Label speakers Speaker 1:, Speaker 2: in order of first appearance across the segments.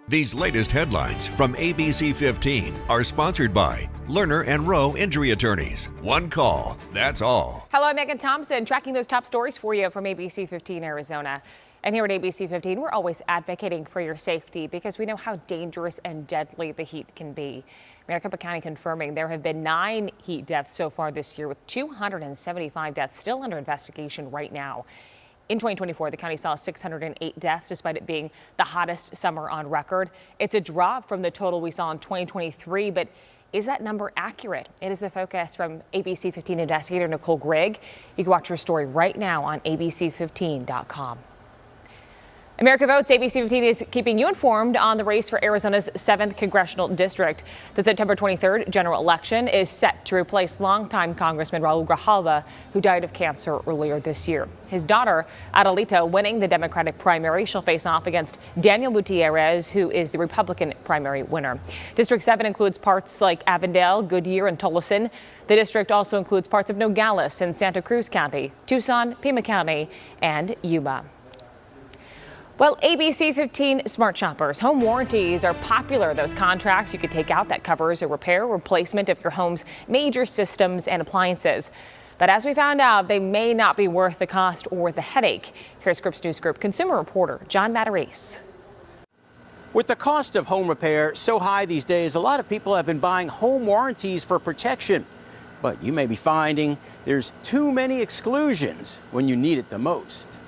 Speaker 1: These latest headlines from ABC15 are sponsored by Lerner and Rowe Injury Attorneys. One call, that's all.
Speaker 2: Hello, I'm Megan Thompson, tracking those top stories for you from ABC15 Arizona. And here at ABC15, we're always advocating for your safety because we know how dangerous and deadly the heat can be. Maricopa County confirming there have been 9 heat deaths so far this year, with 275 deaths still under investigation right now. In 2024, the county saw 608 deaths, despite it being the hottest summer on record. It's a drop from the total we saw in 2023, but is that number accurate? It is the focus from ABC15 investigator Nicole Grigg. You can watch her story right now on ABC15.com. America Votes ABC15 is keeping you informed on the race for Arizona's 7th Congressional District. The September 23rd general election is set to replace longtime Congressman Raul Grijalva, who died of cancer earlier this year. His daughter, Adelita, winning the Democratic primary. She'll face off against Daniel Gutierrez, who is the Republican primary winner. District 7 includes parts like Avondale, Goodyear, and Tolleson. The district also includes parts of Nogales and Santa Cruz County, Tucson, Pima County, and Yuma. Well, ABC15 smart shoppers, home warranties are popular. Those contracts you could take out that covers a repair or replacement of your home's major systems and appliances. But as we found out, they may not be worth the cost or the headache. Here's Scripps News Group consumer reporter John Matarese.
Speaker 3: With the cost of home repair so high these days, a lot of people have been buying home warranties for protection. But you may be finding there's too many exclusions when you need it the most.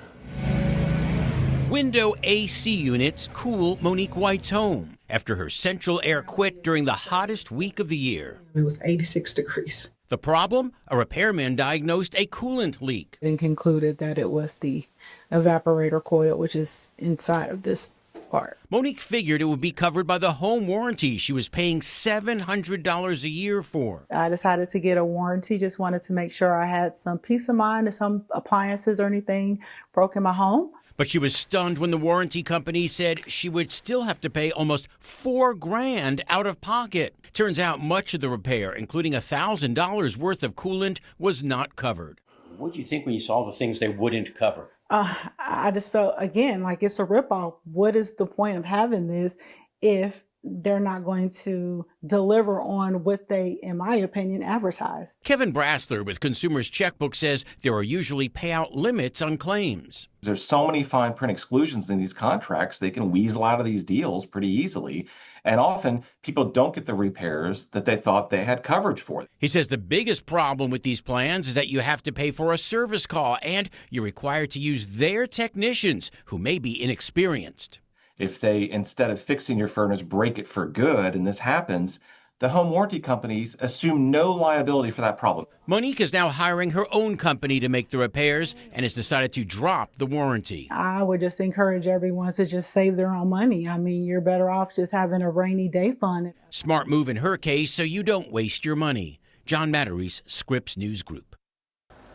Speaker 3: Window AC units cool Monique White's home after her central air quit during the hottest week of the year.
Speaker 4: It was 86 degrees.
Speaker 3: The problem? A repairman diagnosed a coolant leak.
Speaker 4: And concluded that it was the evaporator coil, which is inside of this part.
Speaker 3: Monique figured it would be covered by the home warranty she was paying $700 a year for.
Speaker 4: I decided to get a warranty, just wanted to make sure I had some peace of mind if some appliances or anything broke in my home.
Speaker 3: But she was stunned when the warranty company said she would still have to pay almost $4,000 out of pocket. Turns out much of the repair, including $1,000 worth of coolant, was not covered.
Speaker 5: What do you think when you saw the things they wouldn't cover?
Speaker 4: I just felt, again, like it's a ripoff. What is the point of having this if they're not going to deliver on what they, in my opinion, advertise?
Speaker 3: Kevin Brassler with Consumers Checkbook says there are usually payout limits on claims.
Speaker 6: There's so many fine print exclusions in these contracts, they can weasel out of these deals pretty easily. And often people don't get the repairs that they thought they had coverage for.
Speaker 3: He says the biggest problem with these plans is that you have to pay for a service call and you're required to use their technicians who may be inexperienced.
Speaker 6: If they, instead of fixing your furnace, break it for good, and this happens, the home warranty companies assume no liability for that problem.
Speaker 3: Monique is now hiring her own company to make the repairs and has decided to drop the warranty.
Speaker 4: I would just encourage everyone to just save their own money. I mean, you're better off just having a rainy day fund.
Speaker 3: Smart move in her case so you don't waste your money. John Matarese, Scripps News Group.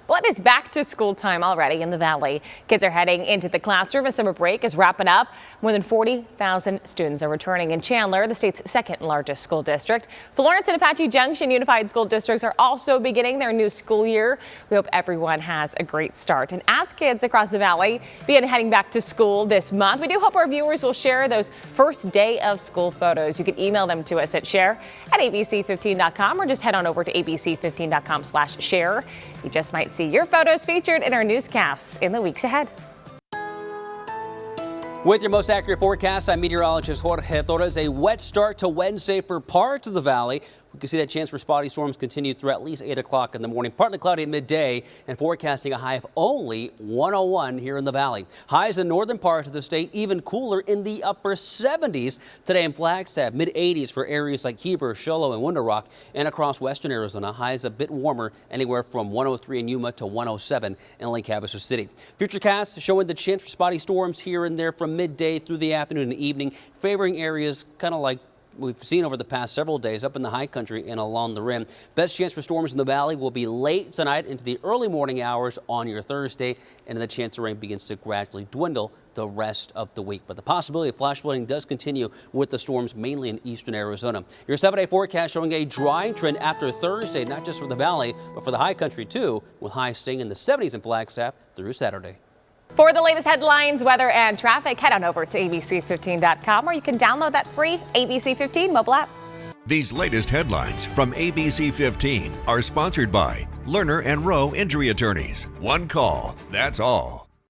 Speaker 2: Well, it is back to school time already in the Valley. Kids are heading into the classroom as summer break is wrapping up. More than 40,000 students are returning in Chandler, the state's second largest school district. Florence and Apache Junction Unified School Districts are also beginning their new school year. We hope everyone has a great start. And as kids across the Valley begin heading back to school this month, we do hope our viewers will share those first day of school photos. You can email them to us at share@abc15.com or just head on over to abc15.com/share. You just might see your photos featured in our newscasts in the weeks ahead.
Speaker 7: With your most accurate forecast, I'm meteorologist Jorge Torres. A wet start to Wednesday for parts of the Valley. We can see that chance for spotty storms continue through at least 8 o'clock in the morning. Partly cloudy at midday and forecasting a high of only 101 here in the Valley. Highs in northern parts of the state, even cooler in the upper 70s today in Flagstaff. Mid-80s for areas like Heber, Show Low, and Window Rock. And across western Arizona, highs a bit warmer, anywhere from 103 in Yuma to 107 in Lake Havasu City. Futurecasts showing the chance for spotty storms here and there from midday through the afternoon and evening, favoring areas kind of like we've seen over the past several days up in the high country and along the rim. Best chance for storms in the valley will be late tonight into the early morning hours on your Thursday, and then the chance of rain begins to gradually dwindle the rest of the week. But the possibility of flash flooding does continue with the storms mainly in eastern Arizona. Your 7-day forecast showing a drying trend after Thursday, not just for the valley, but for the high country too, with highs staying in the 70s in Flagstaff through Saturday.
Speaker 2: For the latest headlines, weather, and traffic, head on over to abc15.com, or you can download that free ABC15 mobile app.
Speaker 1: These latest headlines from ABC15 are sponsored by Lerner and Rowe Injury Attorneys. One call, that's all.